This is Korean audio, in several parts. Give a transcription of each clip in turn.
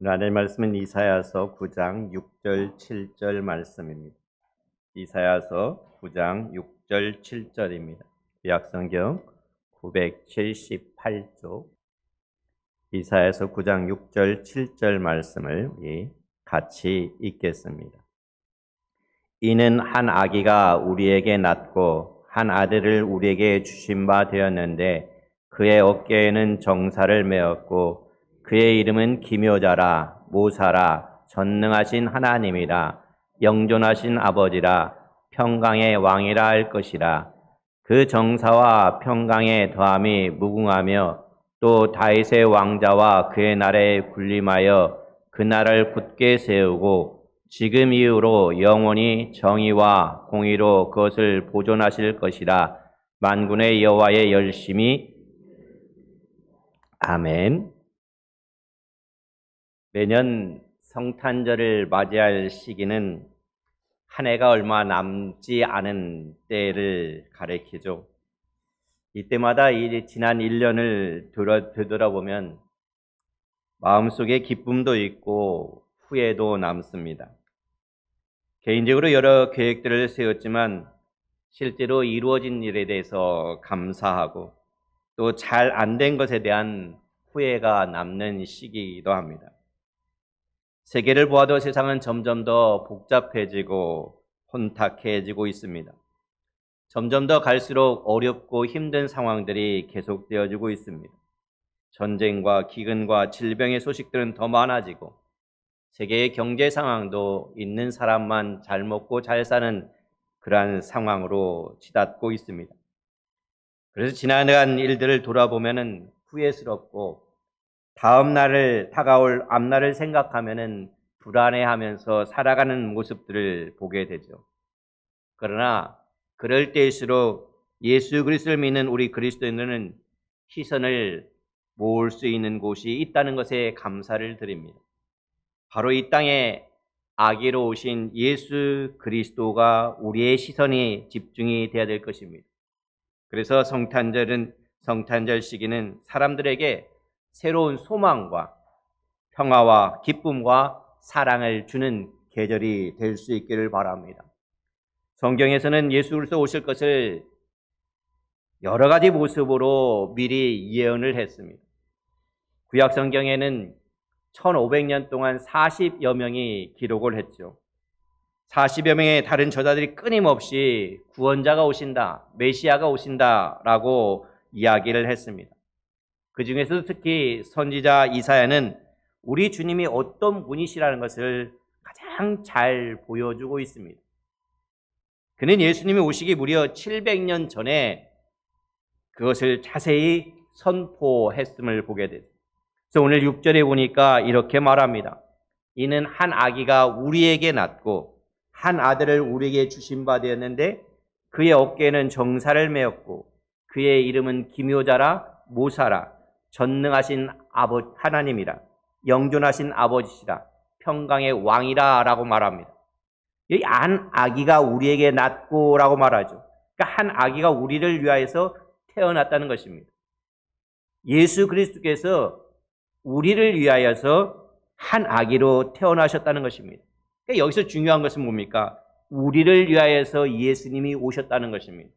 하나님 말씀은 이사야서 9장 6절 7절 말씀입니다. 이사야서 9장 6절 7절입니다. 구약성경 978쪽 이사야서 9장 6절 7절 말씀을 같이 읽겠습니다. 이는 한 아기가 우리에게 낳고 한 아들을 우리에게 주신 바 되었는데 그의 어깨에는 정사를 메었고 그의 이름은 기묘자라 모사라 전능하신 하나님이라 영존하신 아버지라 평강의 왕이라 할 것이라. 그 정사와 평강의 더함이 무궁하며 또 다윗의 왕자와 그의 나라에 군림하여 그 나라를 굳게 세우고 지금 이후로 영원히 정의와 공의로 그것을 보존하실 것이라. 만군의 여호와의 열심히. 아멘. 매년 성탄절을 맞이할 시기는 한 해가 얼마 남지 않은 때를 가리키죠. 이때마다 지난 1년을 되돌아보면 마음속에 기쁨도 있고 후회도 남습니다. 개인적으로 여러 계획들을 세웠지만 실제로 이루어진 일에 대해서 감사하고 또 잘 안 된 것에 대한 후회가 남는 시기이기도 합니다. 세계를 보아도 세상은 점점 더 복잡해지고 혼탁해지고 있습니다. 점점 더 갈수록 어렵고 힘든 상황들이 계속되어지고 있습니다. 전쟁과 기근과 질병의 소식들은 더 많아지고 세계의 경제 상황도 있는 사람만 잘 먹고 잘 사는 그러한 상황으로 치닫고 있습니다. 그래서 지나간 일들을 돌아보면 후회스럽고 다음 날을 다가올 앞날을 생각하면 불안해하면서 살아가는 모습들을 보게 되죠. 그러나 그럴 때일수록 예수 그리스도를 믿는 우리 그리스도인들은 시선을 모을 수 있는 곳이 있다는 것에 감사를 드립니다. 바로 이 땅에 아기로 오신 예수 그리스도가 우리의 시선이 집중이 되어야 될 것입니다. 그래서 성탄절 시기는 사람들에게 새로운 소망과 평화와 기쁨과 사랑을 주는 계절이 될 수 있기를 바랍니다. 성경에서는 예수 그리스도 오실 것을 여러 가지 모습으로 미리 예언을 했습니다. 구약 성경에는 1500년 동안 40여 명이 기록을 했죠. 40여 명의 다른 저자들이 끊임없이 구원자가 오신다, 메시아가 오신다라고 이야기를 했습니다. 그 중에서도 특히 선지자 이사야는 우리 주님이 어떤 분이시라는 것을 가장 잘 보여주고 있습니다. 그는 예수님이 오시기 무려 700년 전에 그것을 자세히 선포했음을 보게 됩니다. 그래서 오늘 6절에 보니까 이렇게 말합니다. 이는 한 아기가 우리에게 낳고 한 아들을 우리에게 주신 바 되었는데 그의 어깨에는 정사를 메었고 그의 이름은 기묘자라 모사라 전능하신 하나님이라 영존하신 아버지시라 평강의 왕이라 라고 말합니다. 이 한 아기가 우리에게 낳고 라고 말하죠. 그러니까 한 아기가 우리를 위하여서 태어났다는 것입니다. 예수 그리스도께서 우리를 위하여서 한 아기로 태어나셨다는 것입니다. 그러니까 여기서 중요한 것은 뭡니까? 우리를 위하여서 예수님이 오셨다는 것입니다.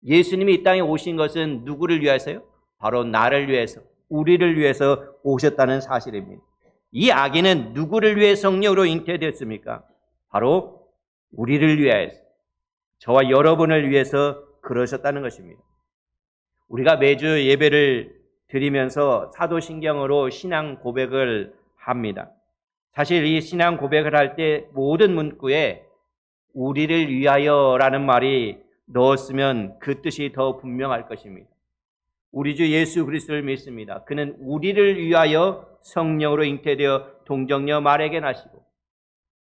예수님이 이 땅에 오신 것은 누구를 위해서요? 바로 나를 위해서, 우리를 위해서 오셨다는 사실입니다. 이 아기는 누구를 위해 성령으로 잉태되었습니까? 바로 우리를 위하여서, 저와 여러분을 위해서 그러셨다는 것입니다. 우리가 매주 예배를 드리면서 사도신경으로 신앙 고백을 합니다. 사실 이 신앙 고백을 할 때 모든 문구에 우리를 위하여라는 말이 넣었으면 그 뜻이 더 분명할 것입니다. 우리 주 예수 그리스도를 믿습니다. 그는 우리를 위하여 성령으로 잉태되어 동정녀 마리아에게 나시고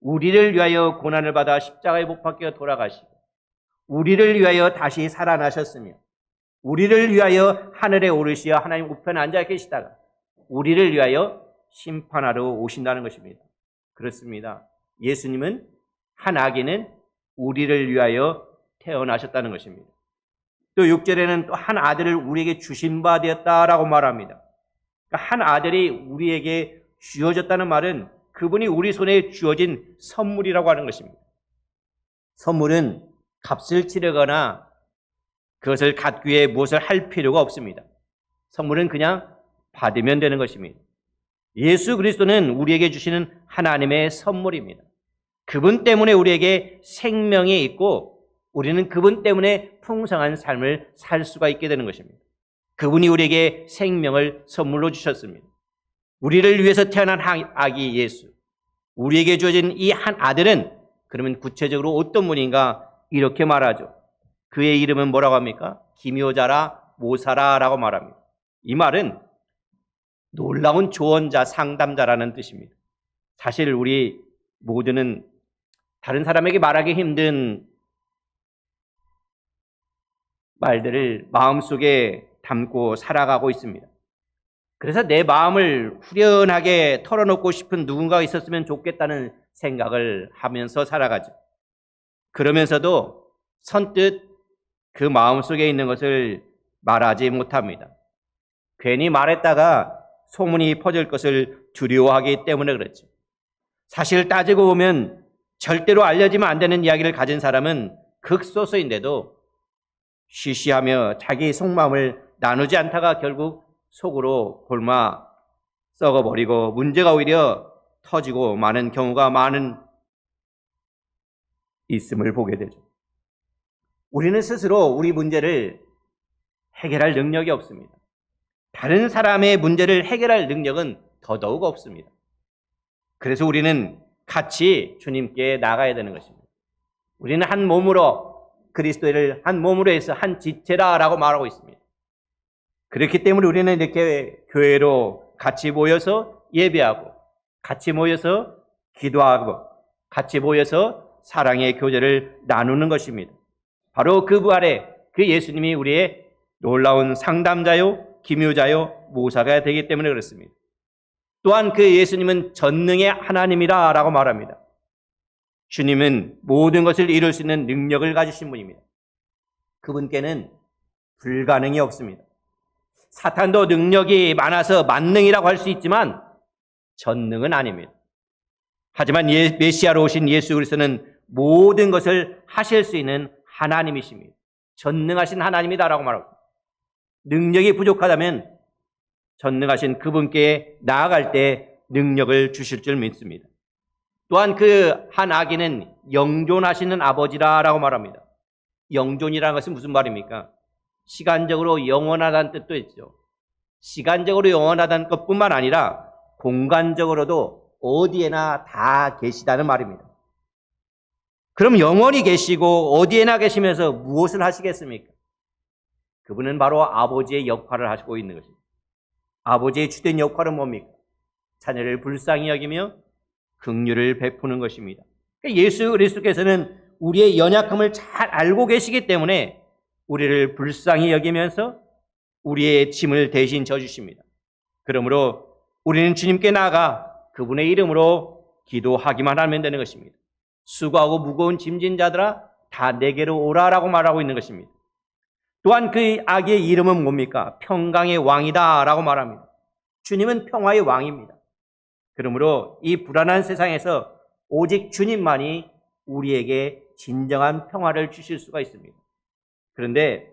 우리를 위하여 고난을 받아 십자가에 못 박혀 돌아가시고 우리를 위하여 다시 살아나셨으며 우리를 위하여 하늘에 오르시어 하나님 우편에 앉아 계시다가 우리를 위하여 심판하러 오신다는 것입니다. 그렇습니다. 예수님은 한 아기는 우리를 위하여 태어나셨다는 것입니다. 또 6절에는 또 한 아들을 우리에게 주신 바 되었다라고 말합니다. 그러니까 한 아들이 우리에게 주어졌다는 말은 그분이 우리 손에 주어진 선물이라고 하는 것입니다. 선물은 값을 치르거나 그것을 갖기 위해 무엇을 할 필요가 없습니다. 선물은 그냥 받으면 되는 것입니다. 예수 그리스도는 우리에게 주시는 하나님의 선물입니다. 그분 때문에 우리에게 생명이 있고 우리는 그분 때문에 풍성한 삶을 살 수가 있게 되는 것입니다. 그분이 우리에게 생명을 선물로 주셨습니다. 우리를 위해서 태어난 아기 예수, 우리에게 주어진 이 한 아들은 그러면 구체적으로 어떤 분인가 이렇게 말하죠. 그의 이름은 뭐라고 합니까? 기묘자라 모사라라고 말합니다. 이 말은 놀라운 조언자, 상담자라는 뜻입니다. 사실 우리 모두는 다른 사람에게 말하기 힘든 말들을 마음속에 담고 살아가고 있습니다. 그래서 내 마음을 후련하게 털어놓고 싶은 누군가가 있었으면 좋겠다는 생각을 하면서 살아가죠. 그러면서도 선뜻 그 마음속에 있는 것을 말하지 못합니다. 괜히 말했다가 소문이 퍼질 것을 두려워하기 때문에 그렇죠. 사실 따지고 보면 절대로 알려지면 안 되는 이야기를 가진 사람은 극소수인데도 쉬쉬하며 자기 속마음을 나누지 않다가 결국 속으로 골마 썩어버리고 문제가 오히려 터지고 많은 경우가 있음을 보게 되죠. 우리는 스스로 우리 문제를 해결할 능력이 없습니다. 다른 사람의 문제를 해결할 능력은 더더욱 없습니다. 그래서 우리는 같이 주님께 나가야 되는 것입니다. 우리는 한 몸으로 그리스도를 한 몸으로 해서 한 지체라라고 말하고 있습니다. 그렇기 때문에 우리는 이렇게 교회로 같이 모여서 예배하고 같이 모여서 기도하고 같이 모여서 사랑의 교제를 나누는 것입니다. 바로 그 부활에 그 예수님이 우리의 놀라운 상담자요, 기묘자요, 모사가 되기 때문에 그렇습니다. 또한 그 예수님은 전능의 하나님이라고 말합니다. 주님은 모든 것을 이룰 수 있는 능력을 가지신 분입니다. 그분께는 불가능이 없습니다. 사탄도 능력이 많아서 만능이라고 할 수 있지만 전능은 아닙니다. 하지만 메시아로 오신 예수 그리스도는 모든 것을 하실 수 있는 하나님이십니다. 전능하신 하나님이다라고 말합니다. 능력이 부족하다면 전능하신 그분께 나아갈 때 능력을 주실 줄 믿습니다. 또한 그 한 아기는 영존하시는 아버지라고 말합니다. 영존이라는 것은 무슨 말입니까? 시간적으로 영원하다는 뜻도 있죠. 시간적으로 영원하다는 것뿐만 아니라 공간적으로도 어디에나 다 계시다는 말입니다. 그럼 영원히 계시고 어디에나 계시면서 무엇을 하시겠습니까? 그분은 바로 아버지의 역할을 하시고 있는 것입니다. 아버지의 주된 역할은 뭡니까? 자녀를 불쌍히 여기며 긍휼을 베푸는 것입니다. 예수 그리스도께서는 우리의 연약함을 잘 알고 계시기 때문에 우리를 불쌍히 여기면서 우리의 짐을 대신 져주십니다. 그러므로 우리는 주님께 나아가 그분의 이름으로 기도하기만 하면 되는 것입니다. 수고하고 무거운 짐진 자들아 다 내게로 오라라고 말하고 있는 것입니다. 또한 그 아기의 이름은 뭡니까? 평강의 왕이다 라고 말합니다. 주님은 평화의 왕입니다. 그러므로 이 불안한 세상에서 오직 주님만이 우리에게 진정한 평화를 주실 수가 있습니다. 그런데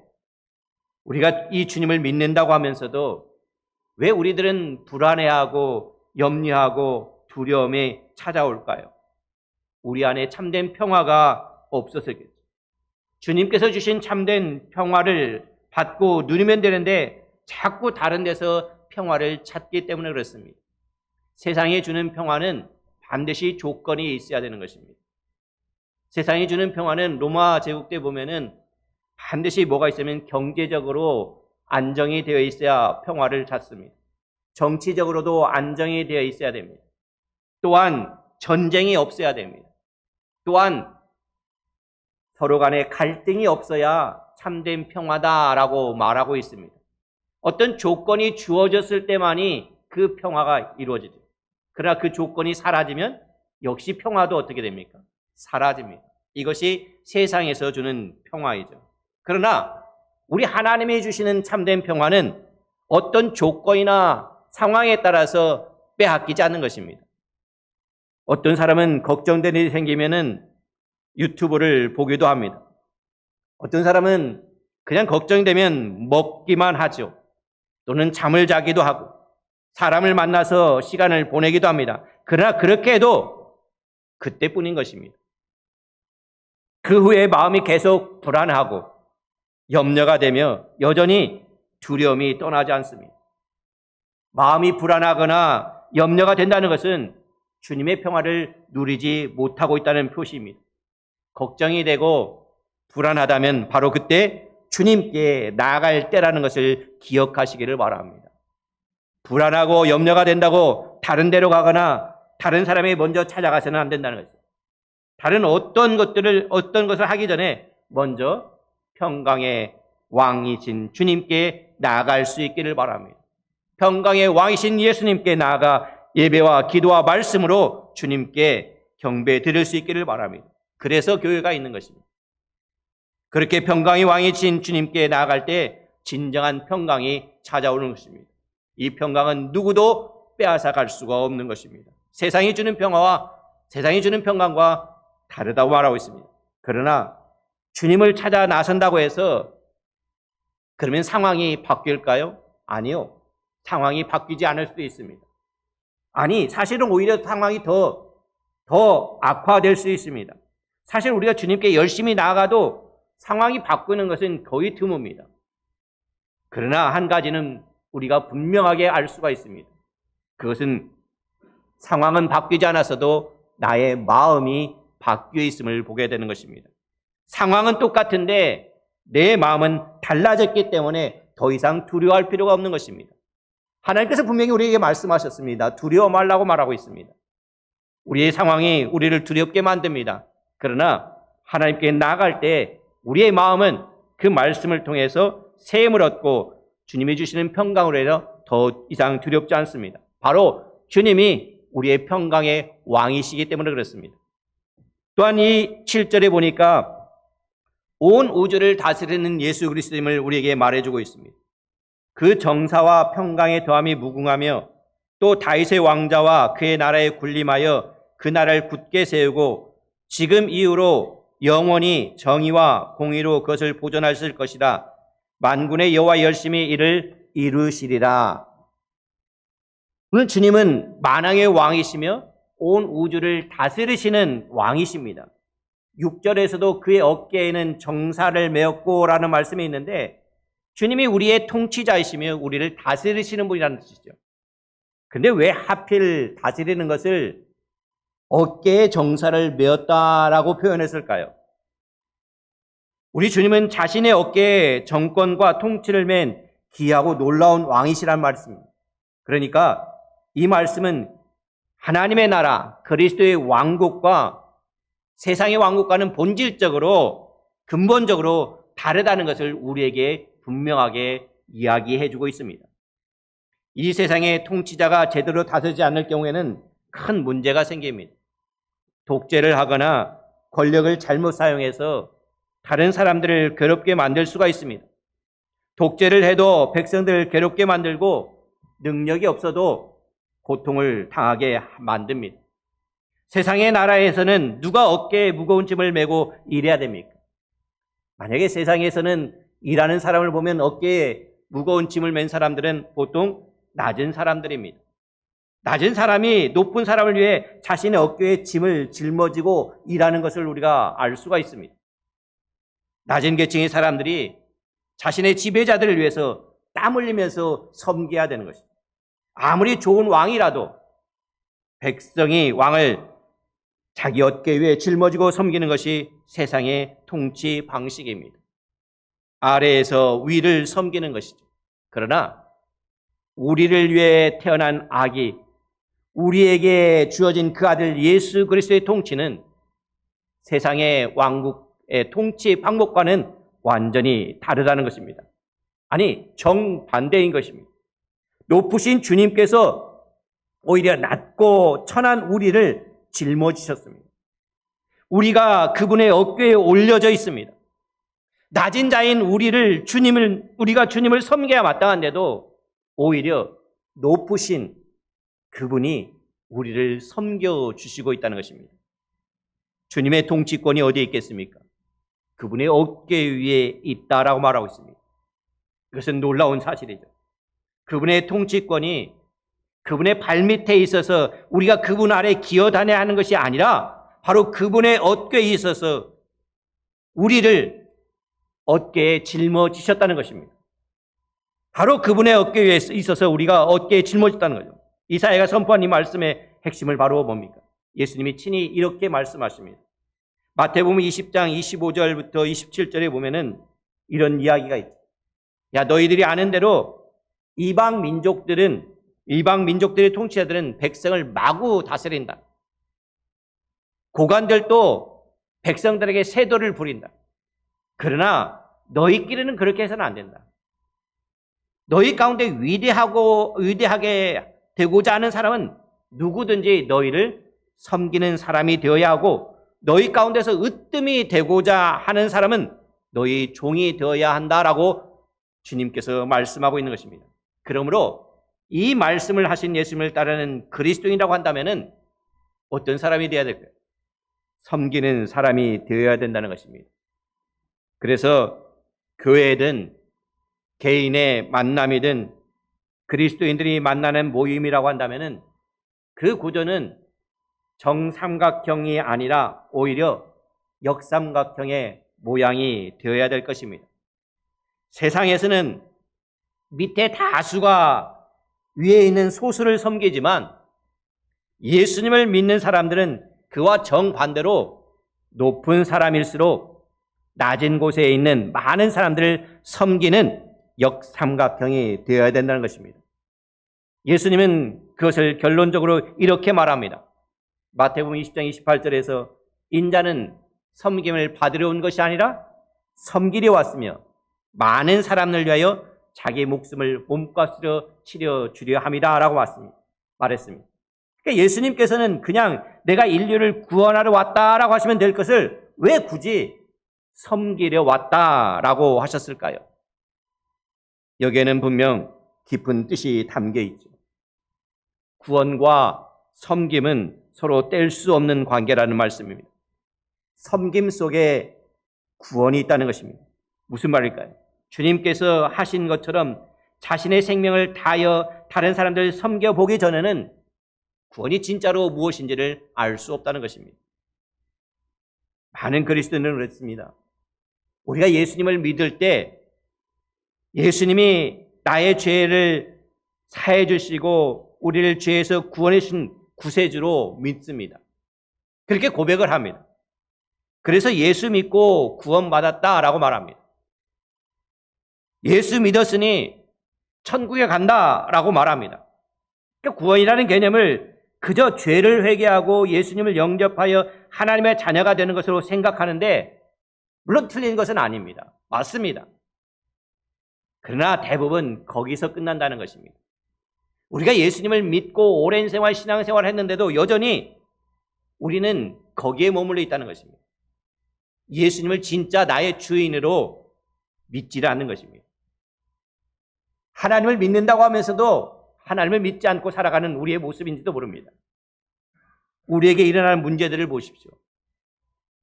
우리가 이 주님을 믿는다고 하면서도 왜 우리들은 불안해하고 염려하고 두려움에 찾아올까요? 우리 안에 참된 평화가 없어서겠죠. 주님께서 주신 참된 평화를 받고 누리면 되는데 자꾸 다른 데서 평화를 찾기 때문에 그렇습니다. 세상이 주는 평화는 반드시 조건이 있어야 되는 것입니다. 세상이 주는 평화는 로마 제국 때 보면은 반드시 뭐가 있으면 경제적으로 안정이 되어 있어야 평화를 찾습니다. 정치적으로도 안정이 되어 있어야 됩니다. 또한 전쟁이 없어야 됩니다. 또한 서로 간에 갈등이 없어야 참된 평화다라고 말하고 있습니다. 어떤 조건이 주어졌을 때만이 그 평화가 이루어지죠. 그러나 그 조건이 사라지면 역시 평화도 어떻게 됩니까? 사라집니다. 이것이 세상에서 주는 평화이죠. 그러나 우리 하나님이 주시는 참된 평화는 어떤 조건이나 상황에 따라서 빼앗기지 않는 것입니다. 어떤 사람은 걱정되는 일이 생기면은 유튜브를 보기도 합니다. 어떤 사람은 그냥 걱정되면 먹기만 하죠. 또는 잠을 자기도 하고 사람을 만나서 시간을 보내기도 합니다. 그러나 그렇게 해도 그때뿐인 것입니다. 그 후에 마음이 계속 불안하고 염려가 되며 여전히 두려움이 떠나지 않습니다. 마음이 불안하거나 염려가 된다는 것은 주님의 평화를 누리지 못하고 있다는 표시입니다. 걱정이 되고 불안하다면 바로 그때 주님께 나아갈 때라는 것을 기억하시기를 바랍니다. 불안하고 염려가 된다고 다른 데로 가거나 다른 사람이 먼저 찾아가서는 안 된다는 것입니다. 다른 어떤 것을 하기 전에 먼저 평강의 왕이신 주님께 나아갈 수 있기를 바랍니다. 평강의 왕이신 예수님께 나아가 예배와 기도와 말씀으로 주님께 경배 드릴 수 있기를 바랍니다. 그래서 교회가 있는 것입니다. 그렇게 평강의 왕이신 주님께 나아갈 때 진정한 평강이 찾아오는 것입니다. 이 평강은 누구도 빼앗아 갈 수가 없는 것입니다. 세상이 주는 평화와 세상이 주는 평강과 다르다고 말하고 있습니다. 그러나 주님을 찾아 나선다고 해서 그러면 상황이 바뀔까요? 아니요. 상황이 바뀌지 않을 수도 있습니다. 아니, 사실은 오히려 상황이 더 악화될 수 있습니다. 사실 우리가 주님께 열심히 나아가도 상황이 바뀌는 것은 거의 드뭅니다. 그러나 한 가지는 우리가 분명하게 알 수가 있습니다. 그것은 상황은 바뀌지 않았어도 나의 마음이 바뀌어 있음을 보게 되는 것입니다. 상황은 똑같은데 내 마음은 달라졌기 때문에 더 이상 두려워할 필요가 없는 것입니다. 하나님께서 분명히 우리에게 말씀하셨습니다. 두려워 말라고 말하고 있습니다. 우리의 상황이 우리를 두렵게 만듭니다. 그러나 하나님께 나아갈 때 우리의 마음은 그 말씀을 통해서 새 힘을 얻고 주님이 주시는 평강으로 해서 더 이상 두렵지 않습니다. 바로 주님이 우리의 평강의 왕이시기 때문에 그렇습니다. 또한 이 7절에 보니까 온 우주를 다스리는 예수 그리스도임을 우리에게 말해주고 있습니다. 그 정사와 평강의 더함이 무궁하며 또 다윗의 왕자와 그의 나라에 군림하여 그 나라를 굳게 세우고 지금 이후로 영원히 정의와 공의로 그것을 보존하실 것이다. 만군의 여호와 열심히 이를 이루시리라. 오늘 주님은 만왕의 왕이시며 온 우주를 다스리시는 왕이십니다. 6절에서도 그의 어깨에는 정사를 메었고라는 말씀이 있는데 주님이 우리의 통치자이시며 우리를 다스리시는 분이라는 뜻이죠. 근데 왜 하필 다스리는 것을 어깨에 정사를 메었다라고 표현했을까요? 우리 주님은 자신의 어깨에 정권과 통치를 맨 귀하고 놀라운 왕이시란 말씀입니다. 그러니까 이 말씀은 하나님의 나라, 그리스도의 왕국과 세상의 왕국과는 본질적으로, 근본적으로 다르다는 것을 우리에게 분명하게 이야기해주고 있습니다. 이 세상의 통치자가 제대로 다스리지 않을 경우에는 큰 문제가 생깁니다. 독재를 하거나 권력을 잘못 사용해서 다른 사람들을 괴롭게 만들 수가 있습니다. 독재를 해도 백성들을 괴롭게 만들고 능력이 없어도 고통을 당하게 만듭니다. 세상의 나라에서는 누가 어깨에 무거운 짐을 메고 일해야 됩니까? 만약에 세상에서는 일하는 사람을 보면 어깨에 무거운 짐을 맨 사람들은 보통 낮은 사람들입니다. 낮은 사람이 높은 사람을 위해 자신의 어깨에 짐을 짊어지고 일하는 것을 우리가 알 수가 있습니다. 낮은 계층의 사람들이 자신의 지배자들을 위해서 땀 흘리면서 섬겨야 되는 것입니다. 아무리 좋은 왕이라도 백성이 왕을 자기 어깨 위에 짊어지고 섬기는 것이 세상의 통치 방식입니다. 아래에서 위를 섬기는 것이죠. 그러나 우리를 위해 태어난 아기, 우리에게 주어진 그 아들 예수 그리스도의 통치는 세상의 왕국의 통치 방법과는 완전히 다르다는 것입니다. 아니, 정반대인 것입니다. 높으신 주님께서 오히려 낮고 천한 우리를 짊어지셨습니다. 우리가 그분의 어깨에 올려져 있습니다. 낮은 자인 우리가 주님을 섬겨야 마땅한데도 오히려 높으신 그분이 우리를 섬겨주시고 있다는 것입니다. 주님의 통치권이 어디에 있겠습니까? 그분의 어깨 위에 있다라고 말하고 있습니다. 이것은 놀라운 사실이죠. 그분의 통치권이 그분의 발밑에 있어서 우리가 그분 아래 기어다녀야 하는 것이 아니라 바로 그분의 어깨에 있어서 우리를 어깨에 짊어지셨다는 것입니다. 바로 그분의 어깨 위에 있어서 우리가 어깨에 짊어졌다는 거죠. 이사야가 선포한 이 말씀의 핵심을 바로 뭡니까? 예수님이 친히 이렇게 말씀하십니다. 마태복음 20장 25절부터 27절에 보면은 이런 이야기가 있죠. 야, 너희들이 아는 대로 이방 민족들의 통치자들은 백성을 마구 다스린다. 고관들도 백성들에게 세도를 부린다. 그러나 너희끼리는 그렇게 해서는 안 된다. 너희 가운데 위대하게 되고자 하는 사람은 누구든지 너희를 섬기는 사람이 되어야 하고, 너희 가운데서 으뜸이 되고자 하는 사람은 너희 종이 되어야 한다라고 주님께서 말씀하고 있는 것입니다. 그러므로 이 말씀을 하신 예수님을 따르는 그리스도인이라고 한다면은 어떤 사람이 되어야 될까요? 섬기는 사람이 되어야 된다는 것입니다. 그래서 교회든 개인의 만남이든 그리스도인들이 만나는 모임이라고 한다면은 그 구조는 정삼각형이 아니라 오히려 역삼각형의 모양이 되어야 될 것입니다. 세상에서는 밑에 다수가 위에 있는 소수를 섬기지만 예수님을 믿는 사람들은 그와 정반대로 높은 사람일수록 낮은 곳에 있는 많은 사람들을 섬기는 역삼각형이 되어야 된다는 것입니다. 예수님은 그것을 결론적으로 이렇게 말합니다. 마태복음 20장 28절에서 인자는 섬김을 받으러 온 것이 아니라 섬기려 왔으며 많은 사람을 위하여 자기 목숨을 몸값으로 치러주려 함이다 라고 말했습니다. 그러니까 예수님께서는 그냥 내가 인류를 구원하러 왔다라고 하시면 될 것을 왜 굳이 섬기려 왔다라고 하셨을까요? 여기에는 분명 깊은 뜻이 담겨 있죠. 구원과 섬김은 서로 뗄 수 없는 관계라는 말씀입니다. 섬김 속에 구원이 있다는 것입니다. 무슨 말일까요? 주님께서 하신 것처럼 자신의 생명을 다하여 다른 사람들을 섬겨보기 전에는 구원이 진짜로 무엇인지를 알 수 없다는 것입니다. 많은 그리스도인들은 그렇습니다. 우리가 예수님을 믿을 때 예수님이 나의 죄를 사해 주시고 우리를 죄에서 구원해 주신 구세주로 믿습니다. 그렇게 고백을 합니다. 그래서 예수 믿고 구원받았다라고 말합니다. 예수 믿었으니 천국에 간다라고 말합니다. 그러니까 구원이라는 개념을 그저 죄를 회개하고 예수님을 영접하여 하나님의 자녀가 되는 것으로 생각하는데, 물론 틀린 것은 아닙니다. 맞습니다. 그러나 대부분 거기서 끝난다는 것입니다. 우리가 예수님을 믿고 오랜 생활, 신앙생활을 했는데도 여전히 우리는 거기에 머물러 있다는 것입니다. 예수님을 진짜 나의 주인으로 믿지를 않는 것입니다. 하나님을 믿는다고 하면서도 하나님을 믿지 않고 살아가는 우리의 모습인지도 모릅니다. 우리에게 일어나는 문제들을 보십시오.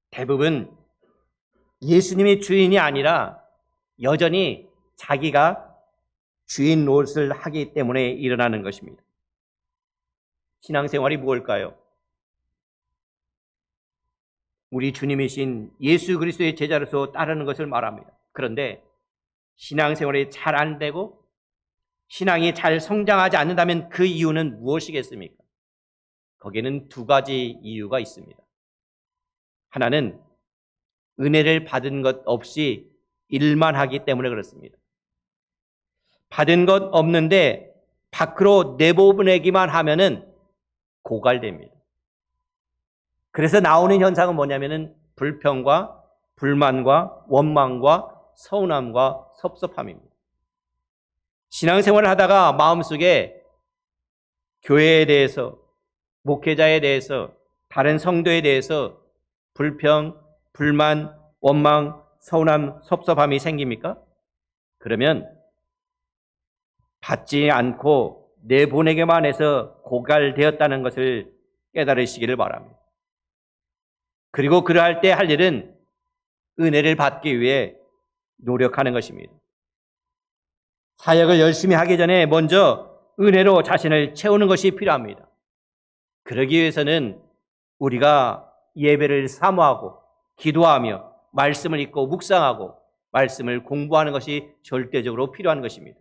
대부분 예수님이 주인이 아니라 여전히 자기가 주인 노릇을 하기 때문에 일어나는 것입니다. 신앙생활이 무엇일까요? 우리 주님이신 예수 그리스도의 제자로서 따르는 것을 말합니다. 그런데 신앙생활이 잘 안 되고 신앙이 잘 성장하지 않는다면 그 이유는 무엇이겠습니까? 거기에는 두 가지 이유가 있습니다. 하나는 은혜를 받은 것 없이 일만 하기 때문에 그렇습니다. 받은 것 없는데 밖으로 내보내기만 하면은 고갈됩니다. 그래서 나오는 현상은 뭐냐면은 불평과 불만과 원망과 서운함과 섭섭함입니다. 신앙생활을 하다가 마음속에 교회에 대해서, 목회자에 대해서, 다른 성도에 대해서 불평, 불만, 원망, 서운함, 섭섭함이 생깁니까? 그러면 받지 않고 내보내기만 해서 고갈되었다는 것을 깨달으시기를 바랍니다. 그리고 그러할 때 할 일은 은혜를 받기 위해 노력하는 것입니다. 사역을 열심히 하기 전에 먼저 은혜로 자신을 채우는 것이 필요합니다. 그러기 위해서는 우리가 예배를 사모하고 기도하며 말씀을 읽고 묵상하고 말씀을 공부하는 것이 절대적으로 필요한 것입니다.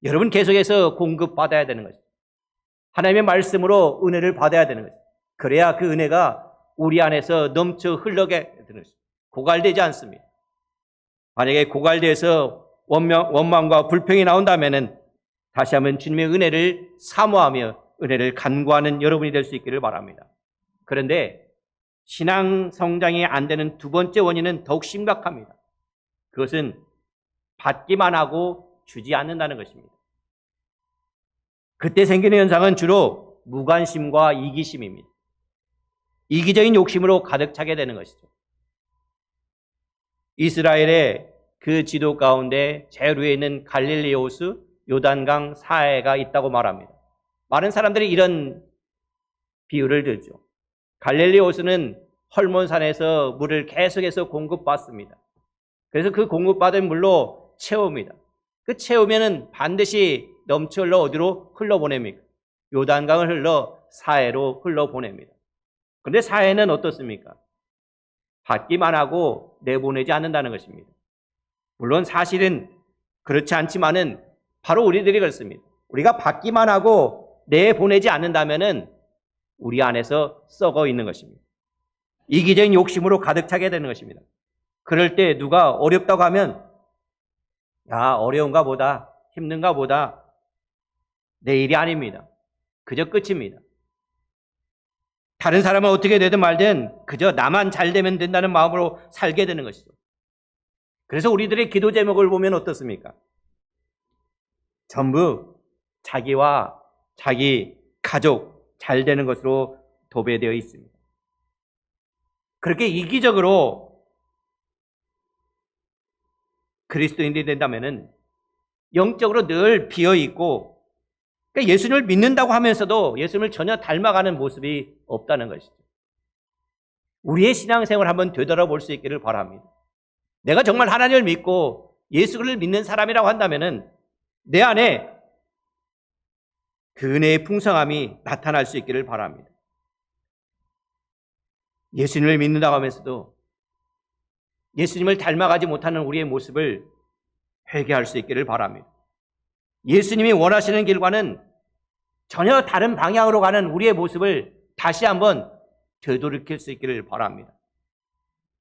여러분 계속해서 공급받아야 되는 것입니다. 하나님의 말씀으로 은혜를 받아야 되는 것입니다. 그래야 그 은혜가 우리 안에서 넘쳐 흘러게 되는 것입니다. 고갈되지 않습니다. 만약에 고갈돼서 원망과 불평이 나온다면 다시 한번 주님의 은혜를 사모하며 은혜를 간구하는 여러분이 될 수 있기를 바랍니다. 그런데 신앙 성장이 안 되는 두 번째 원인은 더욱 심각합니다. 그것은 받기만 하고 주지 않는다는 것입니다. 그때 생기는 현상은 주로 무관심과 이기심입니다. 이기적인 욕심으로 가득 차게 되는 것이죠. 이스라엘의 그 지도 가운데 제일 위에 있는 갈릴리 호수 요단강 사해가 있다고 말합니다. 많은 사람들이 이런 비유를 들죠. 갈릴리 호수는 헐몬산에서 물을 계속해서 공급받습니다. 그래서 그 공급받은 물로 채웁니다. 그 채우면은 반드시 넘쳐 흘러 어디로 흘러보냅니까? 요단강을 흘러 사해로 흘러보냅니다. 그런데 사해는 어떻습니까? 받기만 하고 내보내지 않는다는 것입니다. 물론 사실은 그렇지 않지만은 바로 우리들이 그렇습니다. 우리가 받기만 하고 내보내지 않는다면은 우리 안에서 썩어 있는 것입니다. 이기적인 욕심으로 가득 차게 되는 것입니다. 그럴 때 누가 어렵다고 하면 야, 어려운가 보다, 힘든가 보다, 내 일이 아닙니다. 그저 끝입니다. 다른 사람은 어떻게 되든 말든 그저 나만 잘 되면 된다는 마음으로 살게 되는 것이죠. 그래서 우리들의 기도 제목을 보면 어떻습니까? 전부 자기와 자기 가족 잘 되는 것으로 도배되어 있습니다. 그렇게 이기적으로 그리스도인들이 된다면 영적으로 늘 비어있고 그러니까 예수님을 믿는다고 하면서도 예수님을 전혀 닮아가는 모습이 없다는 것이죠. 우리의 신앙생활을 한번 되돌아볼 수 있기를 바랍니다. 내가 정말 하나님을 믿고 예수를 믿는 사람이라고 한다면 내 안에 그 은혜의 풍성함이 나타날 수 있기를 바랍니다. 예수님을 믿는다고 하면서도 예수님을 닮아가지 못하는 우리의 모습을 회개할 수 있기를 바랍니다. 예수님이 원하시는 길과는 전혀 다른 방향으로 가는 우리의 모습을 다시 한번 되돌이킬 수 있기를 바랍니다.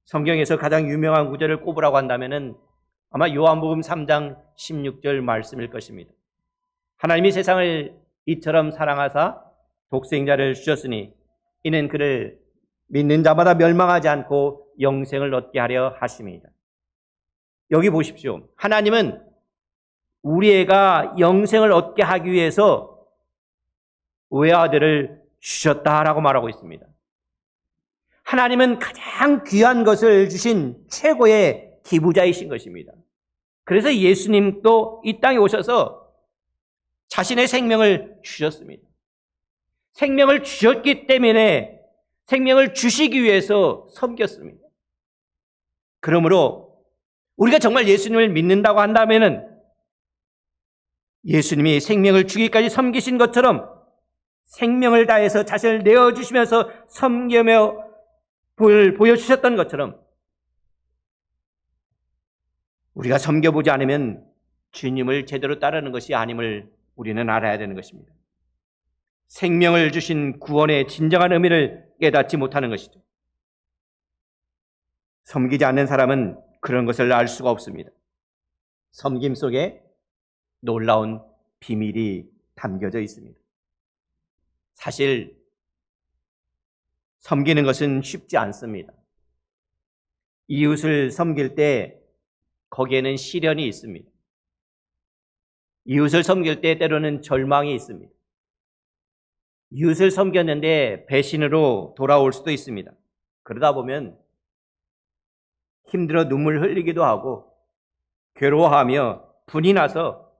성경에서 가장 유명한 구절을 꼽으라고 한다면 아마 요한복음 3장 16절 말씀일 것입니다. 하나님이 세상을 이처럼 사랑하사 독생자를 주셨으니 이는 그를 믿는 자마다 멸망하지 않고 영생을 얻게 하려 하심이다. 여기 보십시오. 하나님은 우리 애가 영생을 얻게 하기 위해서 외아들을 주셨다라고 말하고 있습니다. 하나님은 가장 귀한 것을 주신 최고의 기부자이신 것입니다. 그래서 예수님도 이 땅에 오셔서 자신의 생명을 주셨습니다. 생명을 주셨기 때문에 생명을 주시기 위해서 섬겼습니다. 그러므로 우리가 정말 예수님을 믿는다고 한다면 예수님이 생명을 주기까지 섬기신 것처럼 생명을 다해서 자신을 내어주시면서 섬기며 보여주셨던 것처럼 우리가 섬겨보지 않으면 주님을 제대로 따르는 것이 아님을 우리는 알아야 되는 것입니다. 생명을 주신 구원의 진정한 의미를 깨닫지 못하는 것이죠. 섬기지 않는 사람은 그런 것을 알 수가 없습니다. 섬김 속에 놀라운 비밀이 담겨져 있습니다. 사실 섬기는 것은 쉽지 않습니다. 이웃을 섬길 때 거기에는 시련이 있습니다. 이웃을 섬길 때 때로는 절망이 있습니다. 이웃을 섬겼는데 배신으로 돌아올 수도 있습니다. 그러다 보면 힘들어 눈물 흘리기도 하고 괴로워하며 분이 나서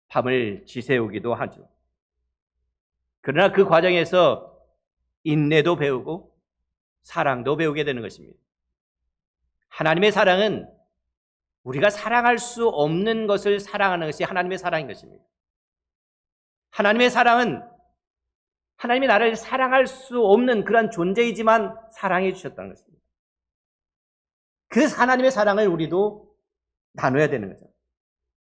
밤을 지새우기도 하죠. 그러나 그 과정에서 인내도 배우고 사랑도 배우게 되는 것입니다. 하나님의 사랑은 우리가 사랑할 수 없는 것을 사랑하는 것이 하나님의 사랑인 것입니다. 하나님의 사랑은 하나님이 나를 사랑할 수 없는 그런 존재이지만 사랑해 주셨다는 것입니다. 그 하나님의 사랑을 우리도 나눠야 되는 거죠.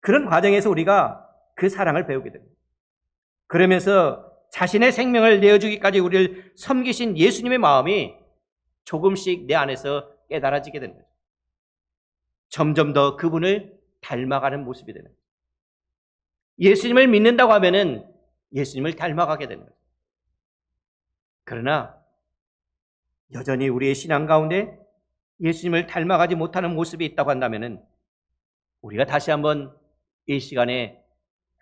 그런 과정에서 우리가 그 사랑을 배우게 됩니다. 그러면서 자신의 생명을 내어주기까지 우리를 섬기신 예수님의 마음이 조금씩 내 안에서 깨달아지게 되는 거죠. 점점 더 그분을 닮아가는 모습이 되는 거죠. 예수님을 믿는다고 하면은 예수님을 닮아가게 되는 거죠. 그러나 여전히 우리의 신앙 가운데 예수님을 닮아가지 못하는 모습이 있다고 한다면은 우리가 다시 한번 이 시간에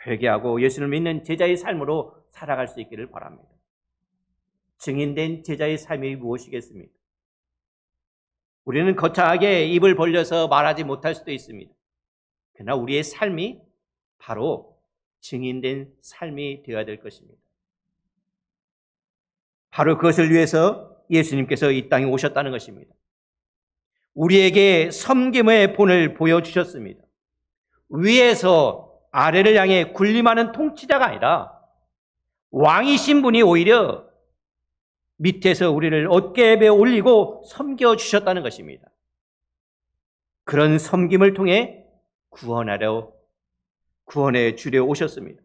회개하고 예수님을 믿는 제자의 삶으로 살아갈 수 있기를 바랍니다. 증인된 제자의 삶이 무엇이겠습니까? 우리는 거창하게 입을 벌려서 말하지 못할 수도 있습니다. 그러나 우리의 삶이 바로 증인된 삶이 되어야 될 것입니다. 바로 그것을 위해서 예수님께서 이 땅에 오셨다는 것입니다. 우리에게 섬김의 본을 보여주셨습니다. 위에서 아래를 향해 군림하는 통치자가 아니라 왕이신 분이 오히려 밑에서 우리를 어깨에 올리고 섬겨주셨다는 것입니다. 그런 섬김을 통해 구원해 주려 오셨습니다.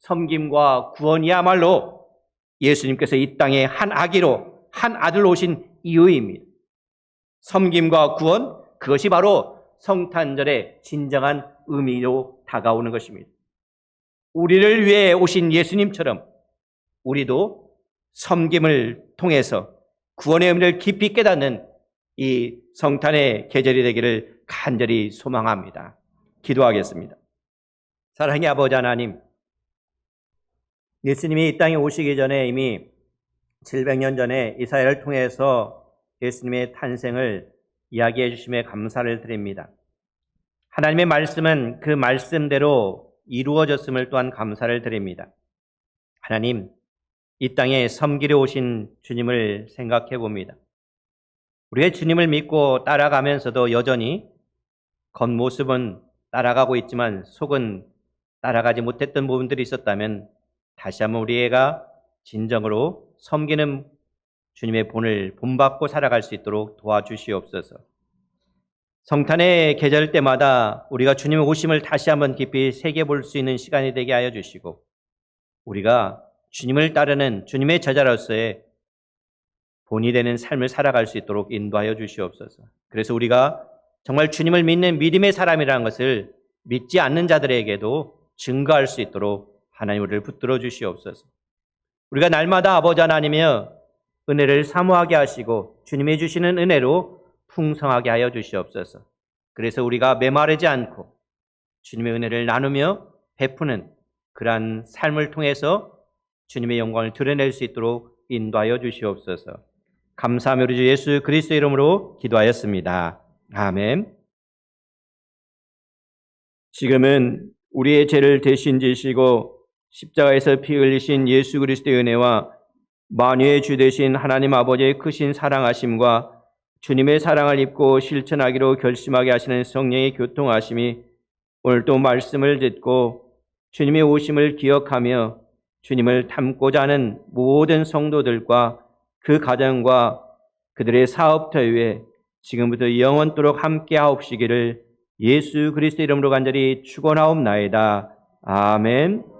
섬김과 구원이야말로 예수님께서 이 땅에 한 아기로 한 아들로 오신 이유입니다. 섬김과 구원, 그것이 바로 성탄절의 진정한 의미로 다가오는 것입니다. 우리를 위해 오신 예수님처럼 우리도 섬김을 통해서 구원의 의미를 깊이 깨닫는 이 성탄의 계절이 되기를 간절히 소망합니다. 기도하겠습니다. 사랑의 아버지 하나님, 예수님이 이 땅에 오시기 전에 이미 700년 전에 이사야를 통해서 예수님의 탄생을 이야기해 주심에 감사를 드립니다. 하나님의 말씀은 그 말씀대로 이루어졌음을 또한 감사를 드립니다. 하나님, 이 땅에 섬기려 오신 주님을 생각해 봅니다. 우리의 주님을 믿고 따라가면서도 여전히 겉모습은 따라가고 있지만 속은 따라가지 못했던 부분들이 있었다면 다시 한번 우리가 진정으로 섬기는 주님의 본을 본받고 살아갈 수 있도록 도와주시옵소서. 성탄의 계절 때마다 우리가 주님의 오심을 다시 한번 깊이 새겨볼 수 있는 시간이 되게 하여 주시고 우리가 주님을 따르는 주님의 제자로서의 본이 되는 삶을 살아갈 수 있도록 인도하여 주시옵소서. 그래서 우리가 정말 주님을 믿는 믿음의 사람이라는 것을 믿지 않는 자들에게도 증거할 수 있도록 하나님 우리를 붙들어 주시옵소서. 우리가 날마다 아버지 하나님이여 은혜를 사모하게 하시고 주님이 주시는 은혜로 풍성하게 하여 주시옵소서. 그래서 우리가 메마르지 않고 주님의 은혜를 나누며 베푸는 그러한 삶을 통해서 주님의 영광을 드러낼 수 있도록 인도하여 주시옵소서. 감사하며 우리 주 예수 그리스도의 이름으로 기도하였습니다. 아멘. 지금은 우리의 죄를 대신 지시고 십자가에서 피 흘리신 예수 그리스도의 은혜와 만유의 주 되신 하나님 아버지의 크신 사랑하심과 주님의 사랑을 입고 실천하기로 결심하게 하시는 성령의 교통하심이 오늘도 말씀을 듣고 주님의 오심을 기억하며 주님을 닮고자 하는 모든 성도들과 그 가정과 그들의 사업터 위에 지금부터 영원토록 함께 하옵시기를 예수 그리스도 이름으로 간절히 축원하옵나이다. 아멘.